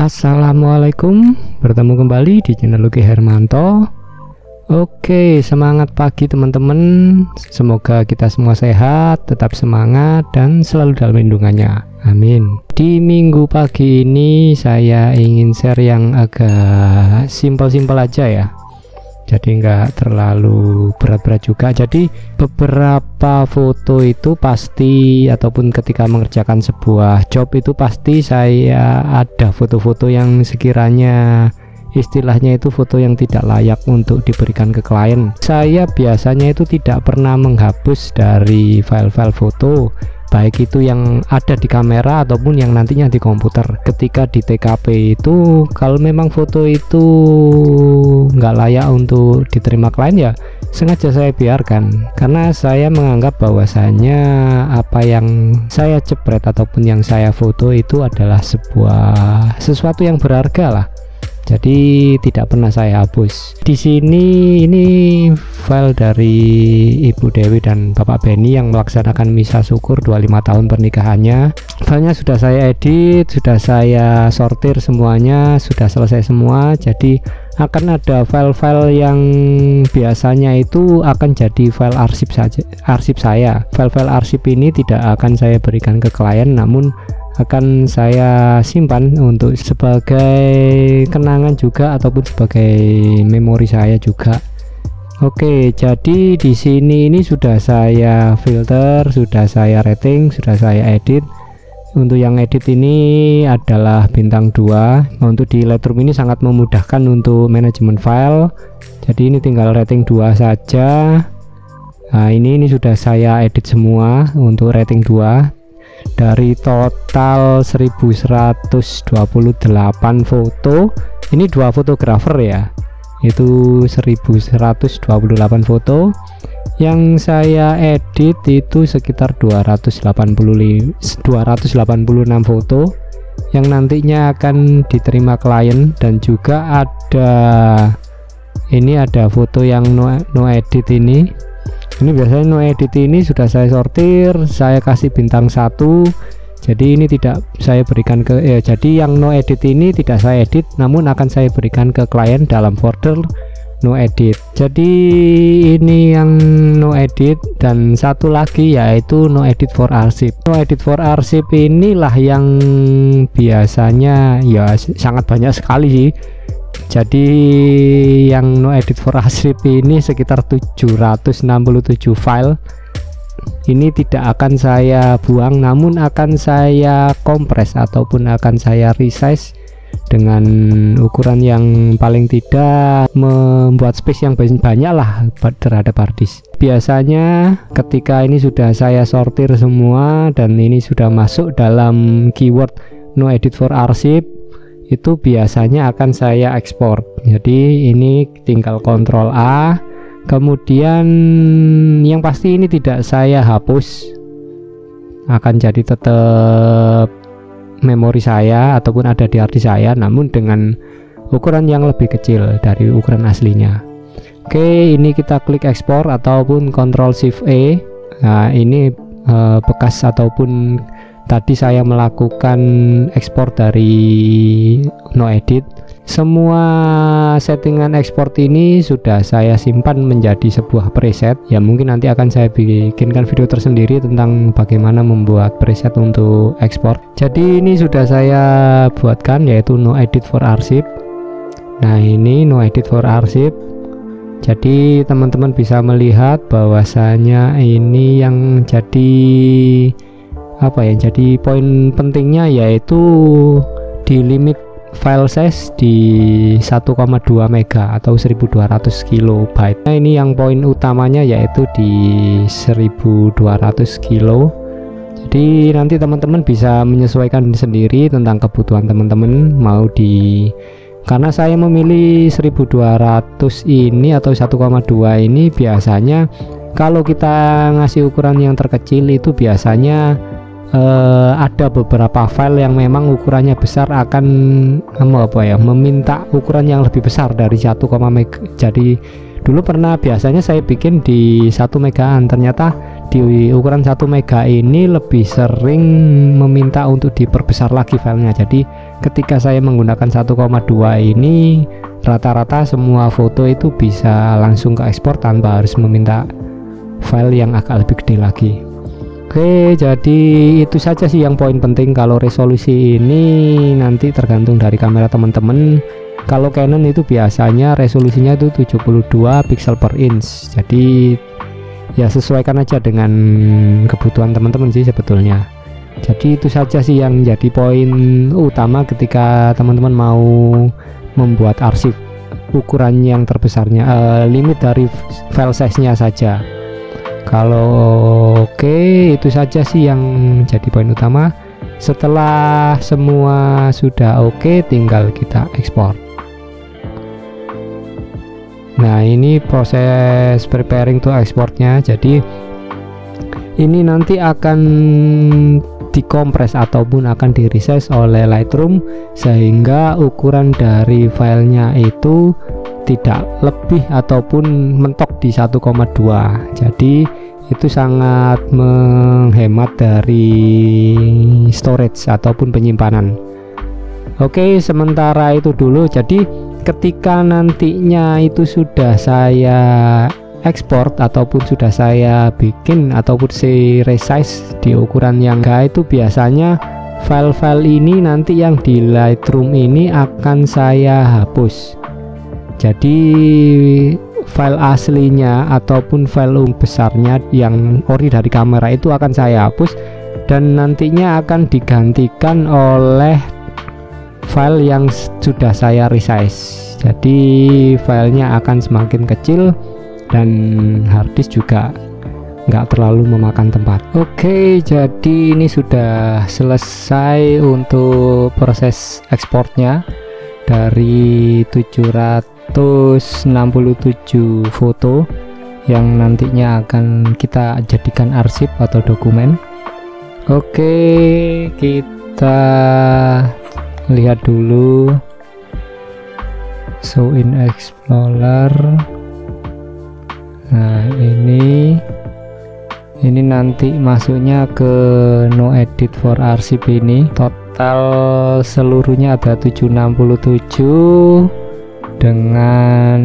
Assalamualaikum, bertemu kembali di channel Lucky Hermanto. Oke, semangat pagi teman-teman. Semoga kita semua sehat, tetap semangat, dan selalu dalam lindungannya. Amin. Di minggu pagi ini saya ingin share yang agak simpel-simpel aja ya. Jadi nggak terlalu berat-berat juga. Jadi beberapa foto itu pasti, ataupun ketika mengerjakan sebuah job itu pasti saya ada foto-foto yang sekiranya istilahnya itu foto yang tidak layak untuk diberikan ke klien. Saya biasanya itu tidak pernah menghapus dari file-file foto, baik itu yang ada di kamera ataupun yang nantinya di komputer. Ketika di TKP itu, kalau memang foto itu nggak layak untuk diterima klien, ya sengaja saya biarkan, karena saya menganggap bahwasanya apa yang saya jepret ataupun yang saya foto itu adalah sesuatu yang berharga lah. Jadi tidak pernah saya hapus. Di sini ini file dari Ibu Dewi dan Bapak Benny yang melaksanakan misa syukur 25 tahun pernikahannya. Filenya sudah saya edit, sudah saya sortir semuanya, sudah selesai semua. Jadi akan ada file-file yang biasanya itu akan jadi file arsip saja, arsip saya. File-file arsip ini tidak akan saya berikan ke klien, namun akan saya simpan untuk sebagai kenangan juga ataupun sebagai memori saya juga. Oke, jadi di sini ini sudah saya filter, sudah saya rating, sudah saya edit. Untuk yang edit ini adalah bintang 2. Untuk di Lightroom ini sangat memudahkan untuk manajemen file. Jadi ini tinggal rating 2 saja. Nah, ini sudah saya edit semua untuk rating 2. Dari total 1128 foto, ini 2 fotografer ya, itu 1128 foto. Yang saya edit itu sekitar 286 foto yang nantinya akan diterima klien. Dan juga ada foto yang no edit ini. Ini biasanya no edit ini sudah saya sortir, saya kasih bintang 1. Jadi ini tidak saya berikan ke jadi yang no edit ini tidak saya edit, namun akan saya berikan ke klien dalam folder no edit. Jadi ini yang no edit, dan satu lagi yaitu no edit for arsip. No edit for arsip inilah yang biasanya ya sangat banyak sekali sih. Jadi yang no edit for arsip ini sekitar 767 file. Ini tidak akan saya buang, namun akan saya kompres ataupun akan saya resize dengan ukuran yang paling tidak membuat space yang banyak lah terhadap hard disk. Biasanya ketika ini sudah saya sortir semua dan ini sudah masuk dalam keyword no edit for arsip, itu biasanya akan saya ekspor. Jadi ini tinggal Ctrl A, kemudian yang pasti ini tidak saya hapus, akan jadi tetap memori saya ataupun ada di hard disk saya, namun dengan ukuran yang lebih kecil dari ukuran aslinya. Oke, ini kita klik ekspor ataupun Ctrl Shift E. Nah, ini bekas ataupun tadi saya melakukan ekspor dari no edit. Semua settingan ekspor ini sudah saya simpan menjadi sebuah preset. Ya mungkin nanti akan saya bikinkan video tersendiri tentang bagaimana membuat preset untuk ekspor. Jadi ini sudah saya buatkan, yaitu no edit for arsip. Nah, ini no edit for arsip. Jadi teman-teman bisa melihat bahwasanya ini yang jadi jadi poin pentingnya, yaitu di limit file size di 1,2 mega atau 1200 kilobyte. Nah, ini yang poin utamanya yaitu di 1200 kilo. Jadi nanti teman-teman bisa menyesuaikan sendiri tentang kebutuhan teman-teman karena saya memilih 1200 ini atau 1,2 ini. Biasanya kalau kita ngasih ukuran yang terkecil itu biasanya ada beberapa file yang memang ukurannya besar akan meminta ukuran yang lebih besar dari 1, mega. Jadi dulu pernah biasanya saya bikin di 1 megaan, ternyata di ukuran 1 mega ini lebih sering meminta untuk diperbesar lagi filenya. Jadi ketika saya menggunakan 1,2 ini rata-rata semua foto itu bisa langsung ke ekspor tanpa harus meminta file yang agak lebih gede lagi. Oke, jadi itu saja sih yang poin penting. Kalau resolusi ini nanti tergantung dari kamera teman-teman. Kalau Canon itu biasanya resolusinya itu 72 pixel per inch. Jadi ya sesuaikan aja dengan kebutuhan teman-teman sih sebetulnya. Jadi itu saja sih yang jadi poin utama ketika teman-teman mau membuat arsip. Ukuran yang terbesarnya, limit dari file size-nya saja. Kalau oke, itu saja sih yang jadi poin utama. Setelah semua sudah oke, tinggal kita ekspor. Nah, ini proses preparing to exportnya. Jadi ini nanti akan dikompres ataupun akan di-resize oleh Lightroom sehingga ukuran dari filenya itu tidak lebih ataupun mentok di 1,2. Jadi itu sangat menghemat dari storage ataupun penyimpanan. Oke, sementara itu dulu. Jadi ketika nantinya itu sudah saya ekspor ataupun sudah saya bikin ataupun si resize di ukuran yang enggak, itu biasanya file-file ini nanti yang di Lightroom ini akan saya hapus. Jadi file aslinya ataupun file besarnya yang ori dari kamera itu akan saya hapus dan nantinya akan digantikan oleh file yang sudah saya resize. Jadi filenya akan semakin kecil dan harddisk juga nggak terlalu memakan tempat. Oke, jadi ini sudah selesai untuk proses ekspornya dari 767 foto yang nantinya akan kita jadikan arsip atau dokumen. Oke, kita lihat dulu show in Explorer. Nah, ini nanti masuknya ke no edit for arsip. ini total seluruhnya ada 767 dengan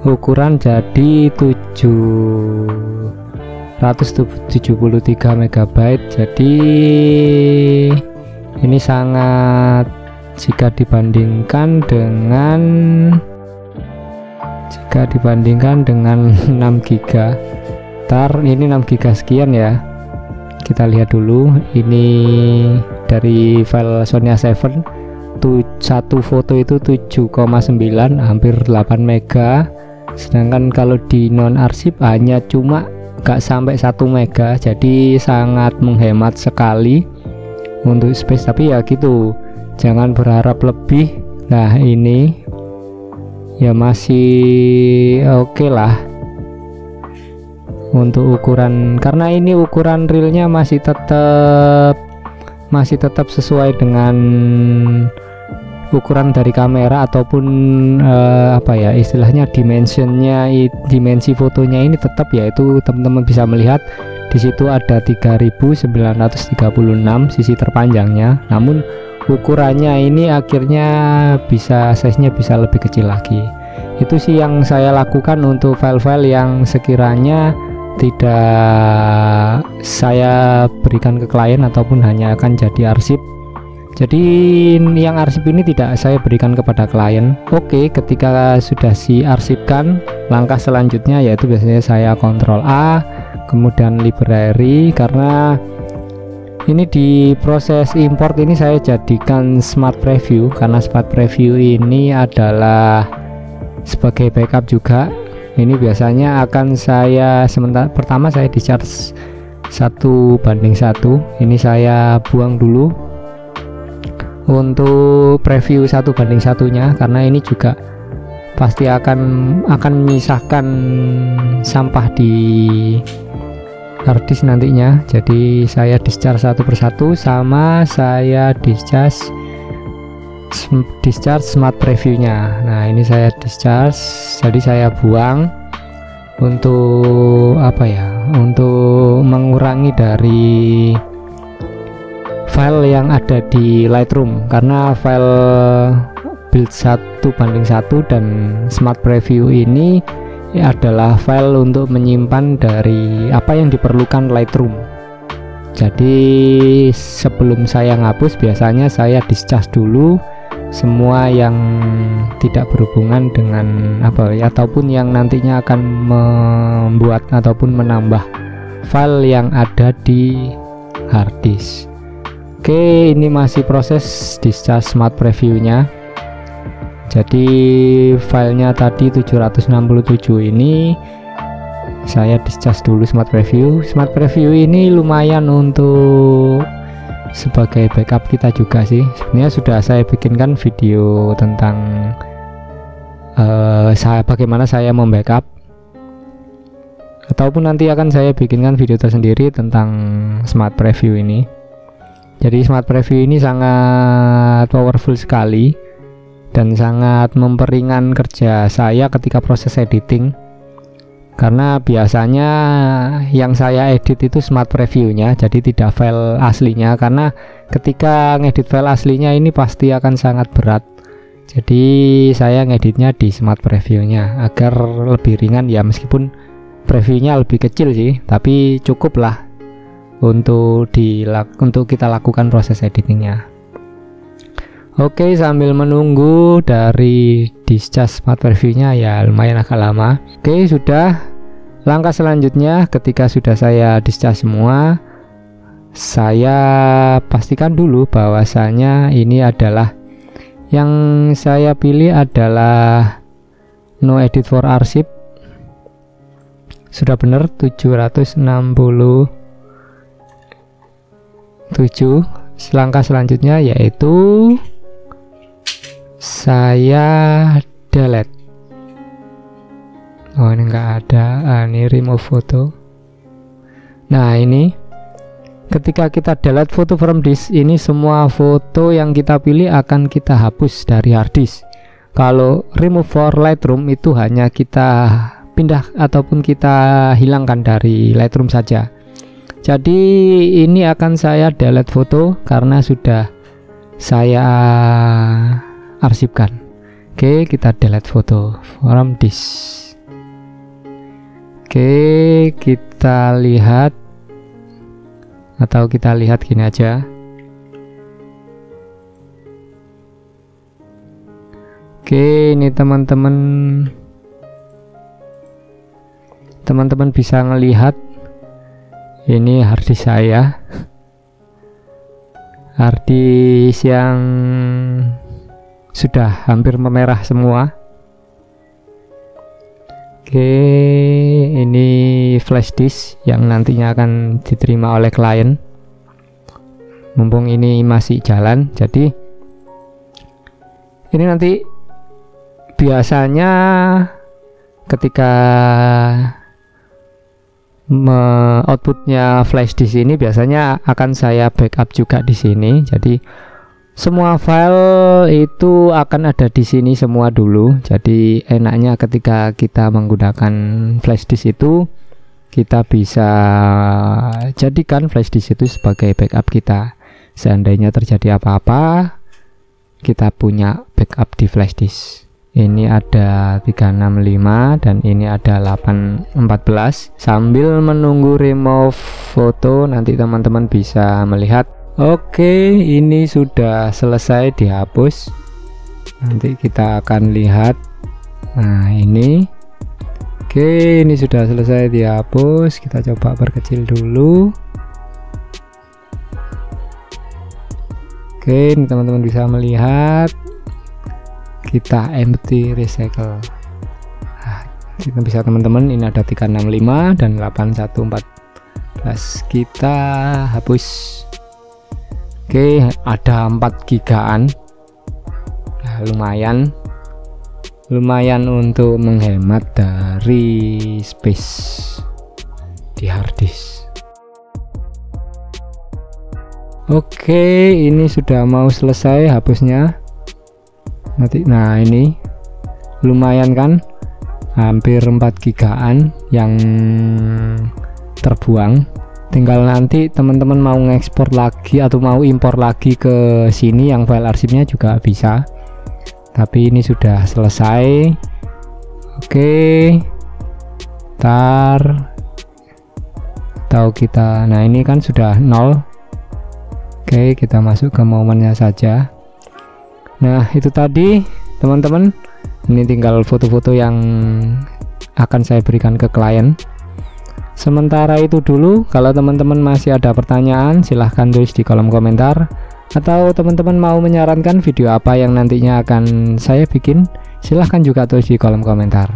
ukuran jadi 773 MB. Jadi ini sangat, jika dibandingkan dengan 6 GB. Ini 6 GB sekian ya. Kita lihat dulu. Ini dari file Sony A7, satu foto itu 7,9, hampir 8 MB. Sedangkan kalau di non arsip hanya cuma gak sampai 1 MB. Jadi sangat menghemat sekali untuk space. Tapi ya gitu, jangan berharap lebih. Nah, ini ya masih oke lah untuk ukuran, karena ini ukuran realnya masih tetap sesuai dengan ukuran dari kamera ataupun apa ya istilahnya, dimensi fotonya ini tetap, yaitu teman-teman bisa melihat di situ ada 3936 sisi terpanjangnya, namun ukurannya ini akhirnya size-nya bisa lebih kecil lagi. Itu sih yang saya lakukan untuk file-file yang sekiranya tidak saya berikan ke klien ataupun hanya akan jadi arsip. Jadi yang arsip ini tidak saya berikan kepada klien. Oke, ketika sudah arsipkan, langkah selanjutnya yaitu biasanya saya Ctrl A, kemudian library, karena ini di proses import ini saya jadikan Smart Preview, karena Smart Preview ini adalah sebagai backup juga. Ini biasanya akan saya pertama saya discharge 1:1. Ini saya buang dulu untuk preview 1:1-nya, karena ini juga pasti akan menyisahkan sampah di harddisk nantinya. Jadi saya discharge satu persatu, sama saya discharge Smart Preview-nya. Nah, ini saya discharge, jadi saya buang untuk apa ya, untuk mengurangi dari file yang ada di Lightroom, karena file build 1:1 dan Smart Preview ini adalah file untuk menyimpan dari apa yang diperlukan Lightroom. Jadi sebelum saya ngapus, biasanya saya discharge dulu semua yang tidak berhubungan dengan ataupun yang nantinya akan membuat ataupun menambah file yang ada di hard disk. Oke, ini masih proses discharge Smart Preview-nya. Jadi filenya tadi 767 ini saya discharge dulu Smart Preview. Smart Preview ini lumayan untuk sebagai backup kita juga sih. Sebenarnya sudah saya bikinkan video tentang bagaimana saya membackup, ataupun nanti akan saya bikinkan video tersendiri tentang Smart Preview ini. Jadi Smart Preview ini sangat powerful sekali dan sangat memperingan kerja saya ketika proses editing, karena biasanya yang saya edit itu Smart Preview-nya, jadi tidak file aslinya, karena ketika ngedit file aslinya ini pasti akan sangat berat. Jadi saya ngeditnya di Smart Preview-nya agar lebih ringan ya, meskipun previewnya lebih kecil sih, tapi cukup lah untuk kita lakukan proses editingnya. Oke, sambil menunggu dari discharge Smart Preview-nya ya lumayan agak lama. Oke, sudah. Langkah selanjutnya ketika sudah saya discharge semua, saya pastikan dulu bahwasanya ini adalah yang saya pilih adalah no edit for arsip. Sudah benar 767. Langkah selanjutnya yaitu saya delete. Oh, ini enggak ada. Ini remove foto. Nah, ini ketika kita delete foto from disk, ini semua foto yang kita pilih akan kita hapus dari hard disk. Kalau remove for Lightroom itu hanya kita pindah ataupun kita hilangkan dari Lightroom saja. Jadi ini akan saya delete foto karena sudah saya arsipkan. Oke, kita delete foto from disk. Oke, kita lihat gini aja. Oke, ini teman-teman bisa ngelihat ini hard disk saya, hard disk yang sudah hampir memerah semua. Oke, ini flash disk yang nantinya akan diterima oleh klien. Mumpung ini masih jalan, jadi ini nanti biasanya ketika outputnya flash disk ini biasanya akan saya backup juga di sini. Jadi semua file itu akan ada di sini semua dulu. Jadi enaknya ketika kita menggunakan flash disk itu kita bisa jadikan flash disk itu sebagai backup kita. Seandainya terjadi apa-apa, kita punya backup di flash disk. Ini ada 365 dan ini ada 814. Sambil menunggu remove foto, nanti teman-teman bisa melihat. Oke, ini sudah selesai dihapus. Nanti kita akan lihat. Nah, ini. Oke, ini sudah selesai dihapus. Kita coba perkecil dulu. Oke, ini teman-teman bisa melihat. Kita empty recycle. Nah, kita bisa teman-teman, ini ada 365 dan 8114. Kita hapus. Oke, ada 4 gigaan. Nah, lumayan untuk menghemat dari space di hard disk. Oke, ini sudah mau selesai hapusnya. Nah, ini lumayan kan, hampir 4 gigaan yang terbuang. Tinggal nanti teman-teman mau ngekspor lagi atau mau impor lagi ke sini, yang file arsipnya juga bisa. Tapi ini sudah selesai. Oke, ntar atau kita, nah ini kan sudah 0. Oke, kita masuk ke momennya saja. Nah itu tadi teman-teman, ini tinggal foto-foto yang akan saya berikan ke klien. Sementara itu dulu, kalau teman-teman masih ada pertanyaan silahkan tulis di kolom komentar, atau teman-teman mau menyarankan video apa yang nantinya akan saya bikin, silahkan juga tulis di kolom komentar.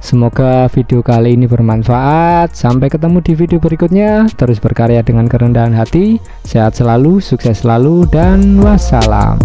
Semoga video kali ini bermanfaat. Sampai ketemu di video berikutnya. Terus berkarya dengan kerendahan hati. Sehat selalu, sukses selalu, dan wassalam.